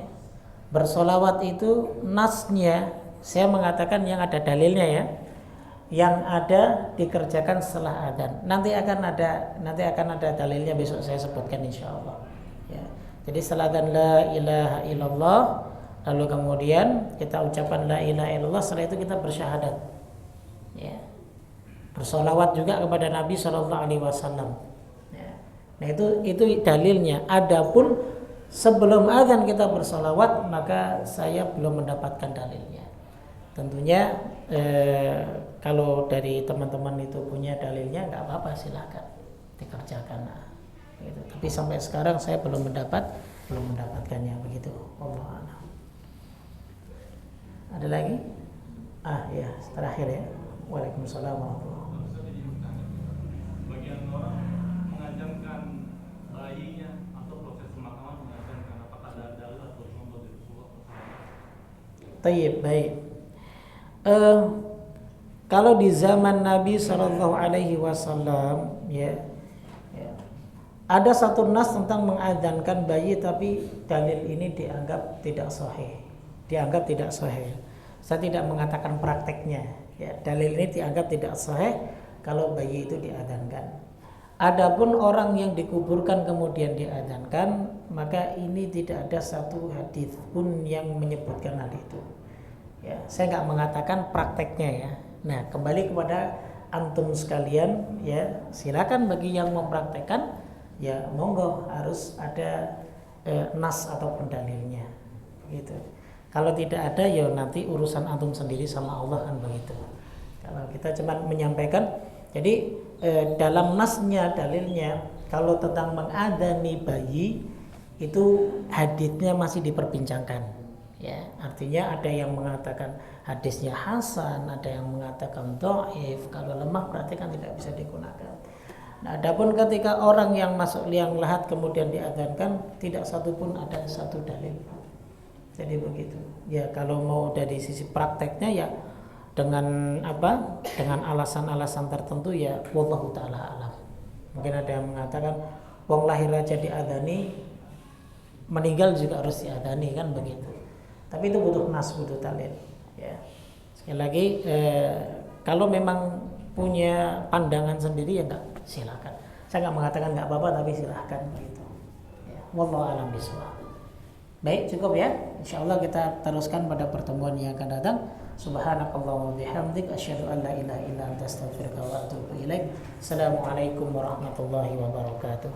Bersolawat itu nasnya, saya mengatakan yang ada dalilnya ya, yang ada dikerjakan setelah adzan. Nanti akan ada dalilnya besok saya sebutkan insyaallah. Ya. Jadi setelah adzan la ilaha illallah, lalu kemudian kita ucapkan la ilaha illallah, setelah itu kita bersyahadat. Ya. Bersolawat juga kepada Nabi SAW. Ya. Nah itu dalilnya. Adapun sebelum azan kita bersolawat maka saya belum mendapatkan dalilnya. Tentunya kalau dari teman-teman itu punya dalilnya nggak apa-apa, silakan dikerjakan. Nah, gitu. Tapi sampai sekarang saya belum mendapatkannya begitu. Allah a'lam. Ada lagi? Ya terakhir ya. Waalaikumsalam warahmatullahi wabarakatuh. sebagian orang mengajarkan bayinya atau proses pemakaman mengajarkan apakah ada dalil atau contoh dari Rasulullah. Tayyib, baik. Kalau di zaman Nabi Shallallahu Alaihi Wasallam, ya, ada satu nas tentang mengadzankan bayi, tapi dalil ini dianggap tidak sahih. Saya tidak mengatakan prakteknya. Ya, dalil ini dianggap tidak sahih kalau bayi itu diadzankan. Adapun orang yang dikuburkan kemudian diadzankan, maka ini tidak ada satu hadis pun yang menyebutkan hal itu. Ya, saya nggak mengatakan prakteknya ya. Nah, kembali kepada antum sekalian, ya silakan bagi yang mempraktekkan, ya monggo harus ada nas atau pendalilnya, gitu. Kalau tidak ada, ya nanti urusan antum sendiri sama Allah, kan begitu. Kalau kita cuma menyampaikan, jadi dalam nasnya, dalilnya, kalau tentang mengadani bayi itu haditsnya masih diperbincangkan. Ya, artinya ada yang mengatakan hadisnya hasan, ada yang mengatakan dhaif. Kalau lemah berarti kan tidak bisa digunakan. Nah, adapun ketika orang yang masuk liang lahat kemudian diadzankan, tidak satu pun ada satu dalil. Jadi begitu. Ya, kalau mau dari sisi prakteknya ya dengan apa? Dengan alasan-alasan tertentu ya wallahu taala alam. Mungkin ada yang mengatakan wong lahir aja diadzani, meninggal juga harus diadzani, kan begitu. Tapi itu butuh nas, butuh dalil. Ya. Sekali lagi, kalau memang punya pandangan sendiri ya enggak, silakan. Saya nggak mengatakan nggak apa-apa, tapi silakan begitu. Ya. Wallahu a'lam bishawab. Baik, cukup ya. Insyaallah kita teruskan pada pertemuan yang akan datang. Subhanakallahumma bihamdik asyhadu an la ilaha illa anta astaghfiruka wa atubu ilaik. Assalamualaikum warahmatullahi wabarakatuh.